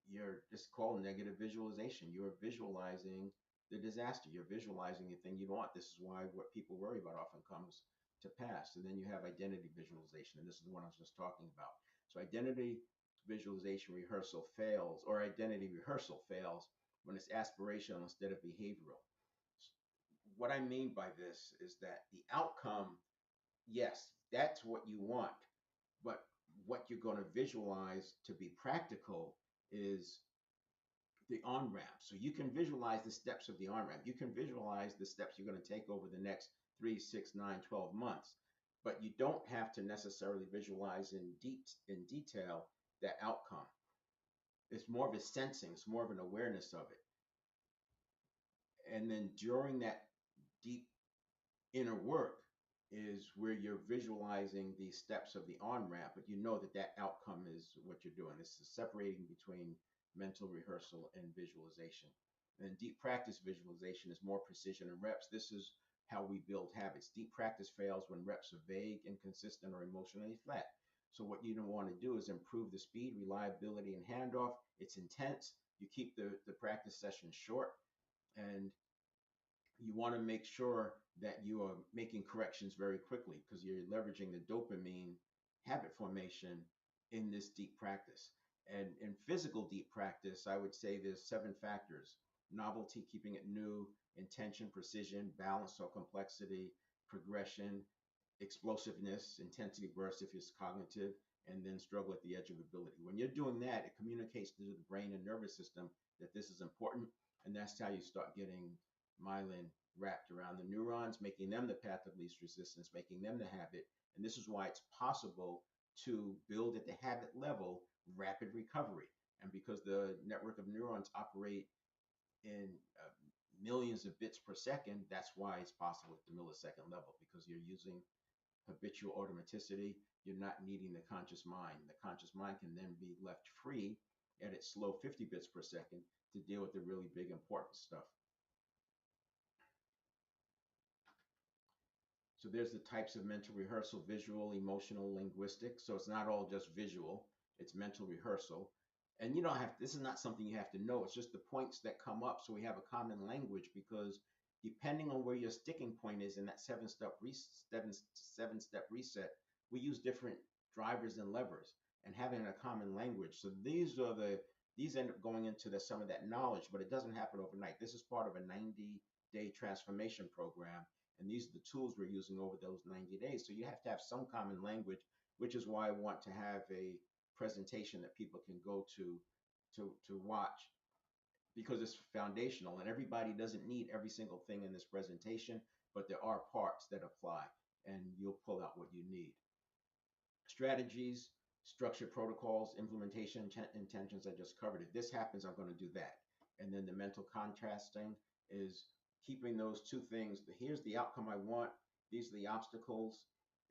Speaker 1: You're just called negative visualization. You're visualizing the disaster. You're visualizing the thing you want. This is why what people worry about often comes to pass. And then you have identity visualization, and this is the one I was just talking about. So identity visualization rehearsal fails, or identity rehearsal fails when it's aspirational instead of behavioral. What I mean by this is that the outcome, yes, that's what you want, but what you're going to visualize to be practical is the on ramp. So you can visualize the steps of the on ramp. You can visualize the steps you're going to take over the next 3, 6, 9, 12 months. But you don't have to necessarily visualize in detail that outcome. It's more of a sensing, it's more of an awareness of it. And then during that deep inner work is where you're visualizing the steps of the on ramp, but you know that that outcome is what you're doing. This is separating between mental rehearsal and visualization. And deep practice visualization is more precision and reps. This is how we build habits. Deep practice fails when reps are vague, inconsistent, or emotionally flat. So what you don't want to do is improve the speed, reliability, and handoff. It's intense. You keep the practice session short, and you want to make sure that you are making corrections very quickly because you're leveraging the dopamine habit formation in this deep practice. And in physical deep practice, I would say there's 7 factors: novelty, keeping it new; intention, precision; balance or complexity; progression; explosiveness, intensity burst if it's cognitive; and then struggle at the edge of ability. When you're doing that, it communicates to the brain and nervous system that this is important, and that's how you start getting myelin wrapped around the neurons, making them the path of least resistance, making them the habit. And this is why it's possible to build at the habit level rapid recovery. And because the network of neurons operate in millions of bits per second, that's why it's possible at the millisecond level, because you're using habitual automaticity. You're not needing the conscious mind. The conscious mind can then be left free at its slow 50 bits per second to deal with the really big important stuff. So there's the types of mental rehearsal: visual, emotional, linguistic. So it's not all just visual, it's mental rehearsal. And you don't have, this is not something you have to know. It's just the points that come up so we have a common language, because depending on where your sticking point is in that seven step reset, we use different drivers and levers, and having a common language. So these end up going into some of that knowledge, but it doesn't happen overnight. This is part of a 90-day transformation program, and these are the tools we're using over those 90 days. So you have to have some common language, which is why I want to have a presentation that people can go to watch, because it's foundational, and everybody doesn't need every single thing in this presentation, but there are parts that apply, and you'll pull out what you need. Strategies, structured protocols, implementation, intentions, I just covered. If this happens, I'm going to do that. And then the mental contrasting is keeping those two things. Here's the outcome I want, these are the obstacles.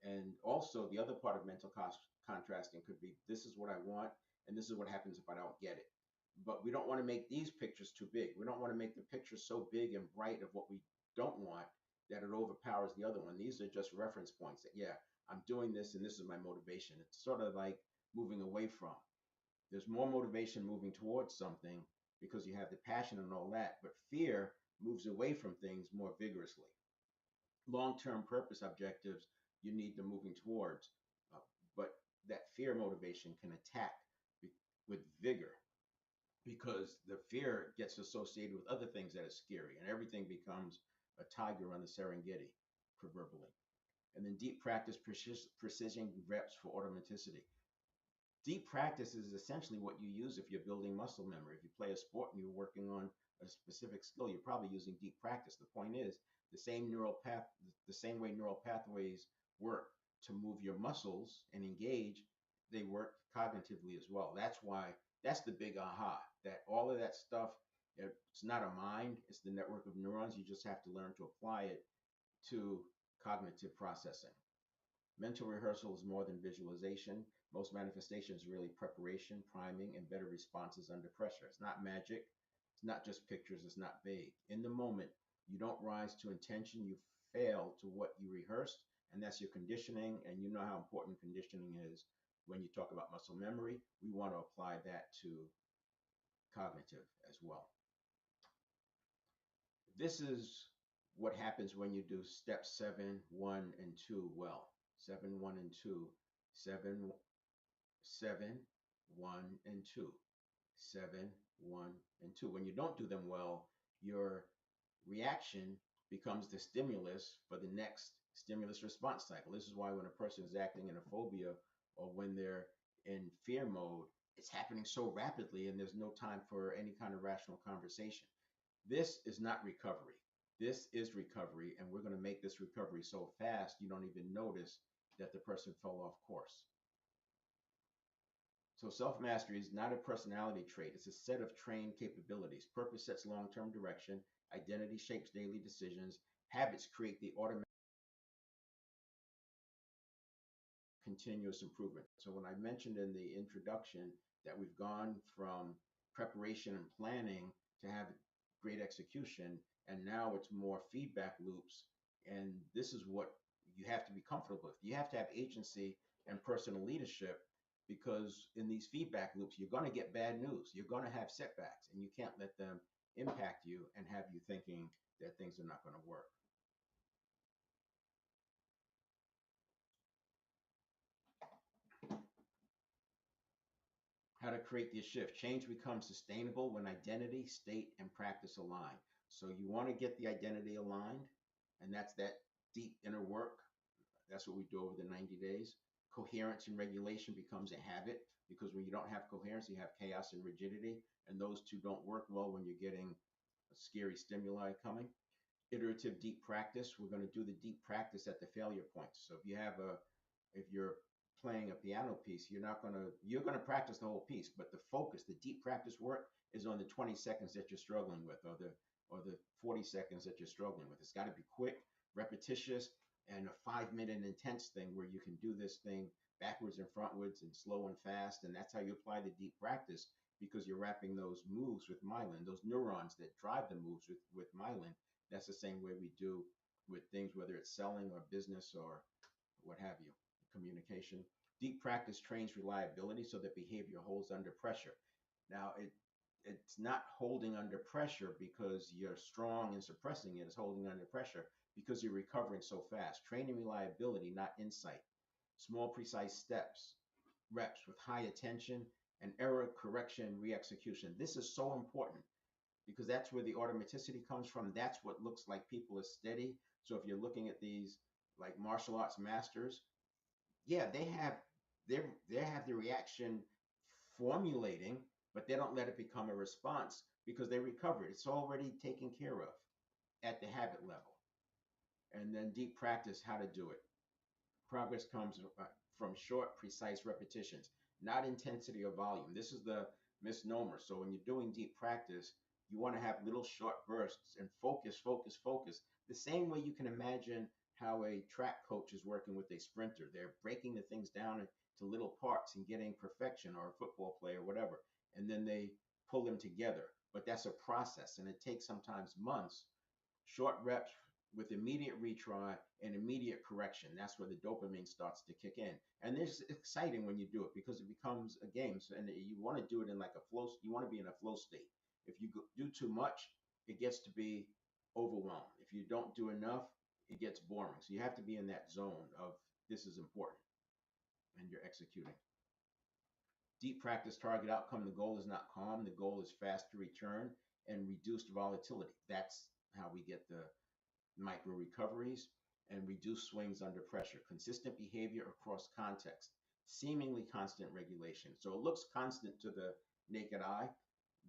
Speaker 1: And also the other part of mental contrasting could be, this is what I want, and this is what happens if I don't get it. But we don't want to make these pictures too big. We don't want to make the picture so big and bright of what we don't want that it overpowers the other one. These are just reference points that, yeah, I'm doing this and this is my motivation. It's sort of like moving away from. There's more motivation moving towards something because you have the passion and all that, but fear moves away from things more vigorously. Long-term purpose objectives you need them moving towards, uh, but that fear motivation can attack with vigor because the fear gets associated with other things that are scary, and everything becomes a tiger on the Serengeti, proverbially. And then deep practice, precision reps for automaticity. Deep practice is essentially what you use if you're building muscle memory. If you play a sport and you're working on a specific skill, you're probably using deep practice. The point is, the same way neural pathways work to move your muscles and engage, they work cognitively as well. That's the big aha. That all of that stuff, it's not a mind, it's the network of neurons. You just have to learn to apply it to cognitive processing. Mental rehearsal is more than visualization. Most manifestation is really preparation, priming, and better responses under pressure. It's not magic. It's not just pictures. It's not vague. In the moment, you don't rise to intention. You fail to what you rehearsed, and that's your conditioning. And you know how important conditioning is when you talk about muscle memory. We want to apply that to cognitive as well. This is what happens when you do step 7, 1, and 2 well. 7, 1, and 2, 7, 7, 1, and 2, 7, 1, and 2. When you don't do them well, your reaction becomes the stimulus for the next stimulus response cycle. This is why when a person is acting in a phobia or when they're in fear mode, it's happening so rapidly and there's no time for any kind of rational conversation. This is not recovery. This is recovery, and we're going to make this recovery so fast you don't even notice that the person fell off course. So self mastery is not a personality trait, it's a set of trained capabilities. Purpose sets long term direction, identity shapes daily decisions, habits create the automatic continuous improvement. So when I mentioned in the introduction that we've gone from preparation and planning to have great execution, and now it's more feedback loops. And this is what you have to be comfortable with. You have to have agency and personal leadership because in these feedback loops, you're going to get bad news. You're going to have setbacks, and you can't let them impact you and have you thinking that things are not going to work. How to create this shift. Change becomes sustainable when identity, state, and practice align. So you want to get the identity aligned, and that's that deep inner work. That's what we do over the 90 days. Coherence and regulation becomes a habit because when you don't have coherence, you have chaos and rigidity, and those two don't work well when you're getting a scary stimuli coming. Iterative deep practice. We're going to do the deep practice at the failure points. So if you're playing a piano piece, you're going to practice the whole piece, but the focus, the deep practice work is on the 20 seconds that you're struggling with or the 40 seconds that you're struggling with. It's got to be quick, repetitious, and a 5 minute intense thing where you can do this thing backwards and frontwards and slow and fast. And that's how you apply the deep practice because you're wrapping those moves with myelin, those neurons that drive the moves with myelin. That's the same way we do with things, whether it's selling or business or what have you, communication. Deep practice trains reliability so that behavior holds under pressure. Now, it's not holding under pressure because you're strong and suppressing it. It's holding under pressure because you're recovering so fast. Training reliability, not insight. Small, precise steps, reps with high attention, and error correction and re-execution. This is so important because that's where the automaticity comes from. That's what looks like people are steady. So if you're looking at these like martial arts masters, yeah, they have the reaction formulating, but they don't let it become a response because they recover it. It's already taken care of at the habit level. And then deep practice, how to do it. Progress comes from short, precise repetitions, not intensity or volume. This is the misnomer. So when you're doing deep practice, you want to have little short bursts and focus, focus, focus. The same way you can imagine how a track coach is working with a sprinter. They're breaking the things down into little parts and getting perfection, or a football player, whatever. And then they pull them together. But that's a process and it takes sometimes months. Short reps with immediate retry and immediate correction. That's where the dopamine starts to kick in. And it's exciting when you do it because it becomes a game. So, and you want to do it in like a flow, you want to be in a flow state. If you do too much, it gets to be overwhelmed. If you don't do enough, it gets boring. So you have to be in that zone of this is important and you're executing. Deep practice target outcome. The goal is not calm. The goal is faster return and reduced volatility. That's how we get the micro recoveries and reduce swings under pressure. Consistent behavior across context. Seemingly constant regulation. So it looks constant to the naked eye,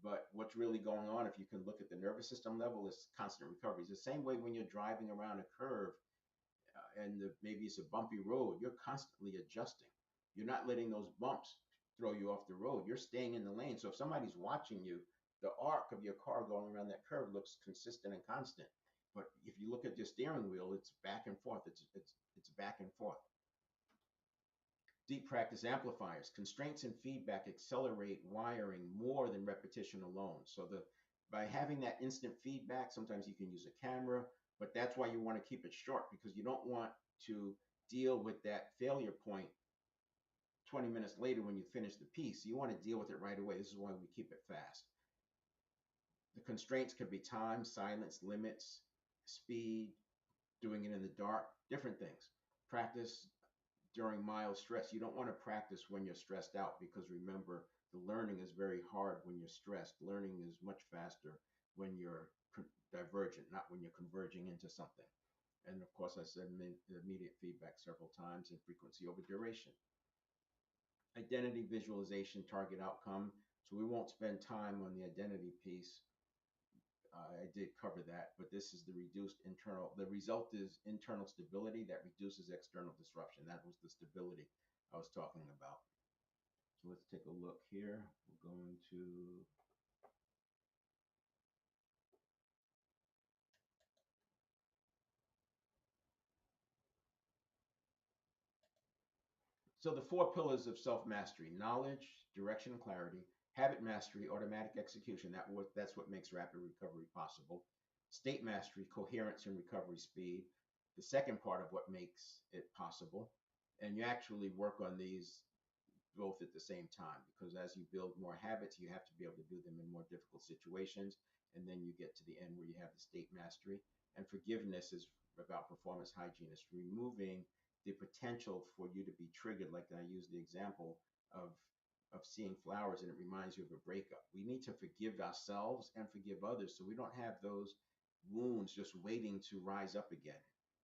Speaker 1: but what's really going on, if you can look at the nervous system level, is constant recoveries. The same way when you're driving around a curve maybe it's a bumpy road, you're constantly adjusting. You're not letting those bumps throw you off the road. You're staying in the lane. So if somebody's watching you, the arc of your car going around that curve looks consistent and constant. But if you look at your steering wheel, it's back and forth. It's back and forth. Deep practice amplifiers. Constraints and feedback accelerate wiring more than repetition alone. So by having that instant feedback, sometimes you can use a camera, but that's why you want to keep it short because you don't want to deal with that failure point 20 minutes later when you finish the piece. You want to deal with it right away. This is why we keep it fast. The constraints could be time, silence, limits, speed, doing it in the dark, different things. Practice during mild stress. You don't want to practice when you're stressed out because remember, the learning is very hard when you're stressed. Learning is much faster when you're divergent, not when you're converging into something. And of course, I said immediate feedback several times and frequency over duration. Identity visualization, target outcome. So we won't spend time on the identity piece. I did cover that, but this is the result is internal stability that reduces external disruption. That was the stability I was talking about. So let's take a look here. We're going to, so the four pillars of self-mastery: knowledge, direction and clarity; habit mastery, automatic execution. That's what makes rapid recovery possible; state mastery, coherence and recovery speed, the second part of what makes it possible. And you actually work on these both at the same time because as you build more habits, you have to be able to do them in more difficult situations. And then you get to the end where you have the state mastery. And forgiveness is about performance hygiene. It's removing the potential for you to be triggered. Like I used the example of seeing flowers and it reminds you of a breakup. We need to forgive ourselves and forgive others so we don't have those wounds just waiting to rise up again.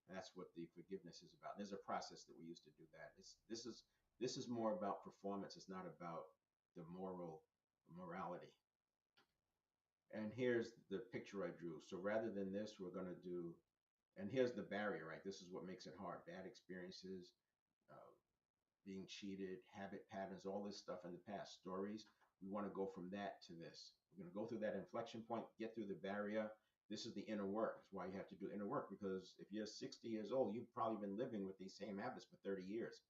Speaker 1: And that's what the forgiveness is about. There's a process that we use to do that. This is more about performance. It's not about the morality. And here's the picture I drew. So rather than this, we're going to do, and here's the barrier, right? This is what makes it hard. Bad experiences, uh, being cheated, habit patterns, all this stuff in the past, stories. We want to go from that to this. We're going to go through that inflection point, get through the barrier. This is the inner work. It's why you have to do inner work because if you're 60 years old, you've probably been living with these same habits for 30 years.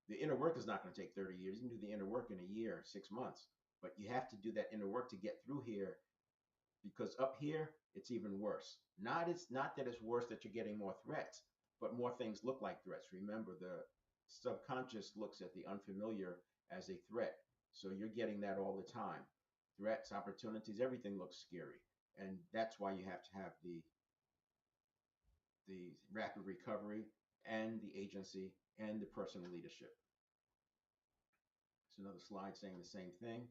Speaker 1: The inner work is not going to take 30 years. You can do the inner work in a year, 6 months, but you have to do that inner work to get through here because up here, it's even worse. It's not that it's worse that you're getting more threats, but more things look like threats. Remember, the subconscious looks at the unfamiliar as a threat. So you're getting that all the time. Threats, opportunities, everything looks scary. And that's why you have to have the rapid recovery and the agency and the personal leadership. It's another slide saying the same thing.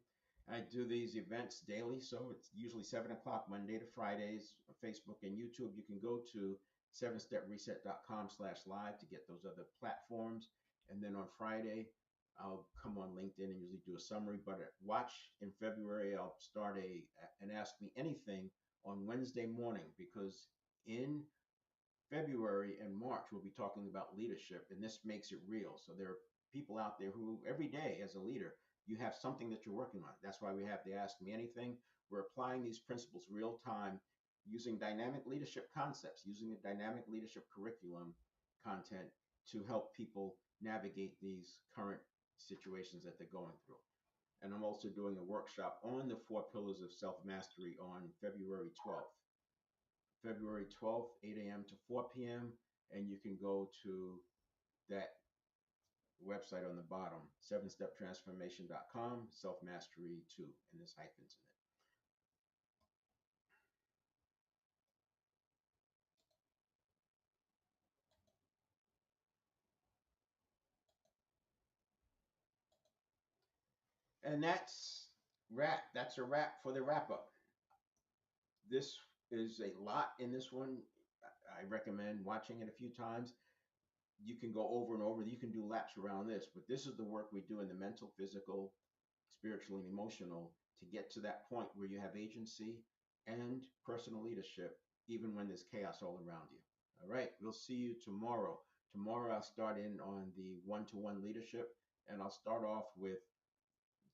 Speaker 1: I do these events daily, so it's usually 7 o'clock Monday to Fridays on Facebook and YouTube. You can go to 7stepreset.com/live to get those other platforms. And then on Friday, I'll come on LinkedIn and usually do a summary. But watch in February, I'll start an Ask Me Anything on Wednesday morning because in February and March, we'll be talking about leadership, and this makes it real. So there are people out there who every day as a leader, you have something that you're working on. That's why we have the Ask Me Anything. We're applying these principles real time using dynamic leadership concepts, using a dynamic leadership curriculum content to help people navigate these current situations that they're going through. And I'm also doing a workshop on the four pillars of self-mastery on February 12th. February 12th, 8 a.m. to 4 p.m. And you can go to that website on the bottom, 7steptransformation.com, self mastery 2, and there's hyphens in it. And that's a wrap for the wrap up. This is a lot in this one. I recommend watching it a few times. You can go over and over. You can do laps around this, but this is the work we do in the mental, physical, spiritual, and emotional to get to that point where you have agency and personal leadership, even when there's chaos all around you. All right, we'll see you tomorrow. Tomorrow, I'll start in on the one-to-one leadership, and I'll start off with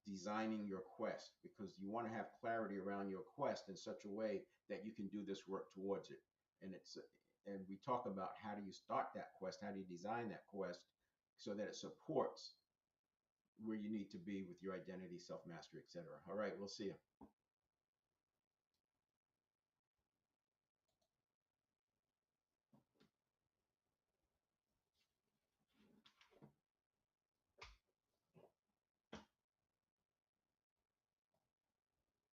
Speaker 1: designing your quest because you want to have clarity around your quest in such a way that you can do this work towards it. And we talk about how do you start that quest, how do you design that quest so that it supports where you need to be with your identity, self mastery, etc. All right, we'll see you.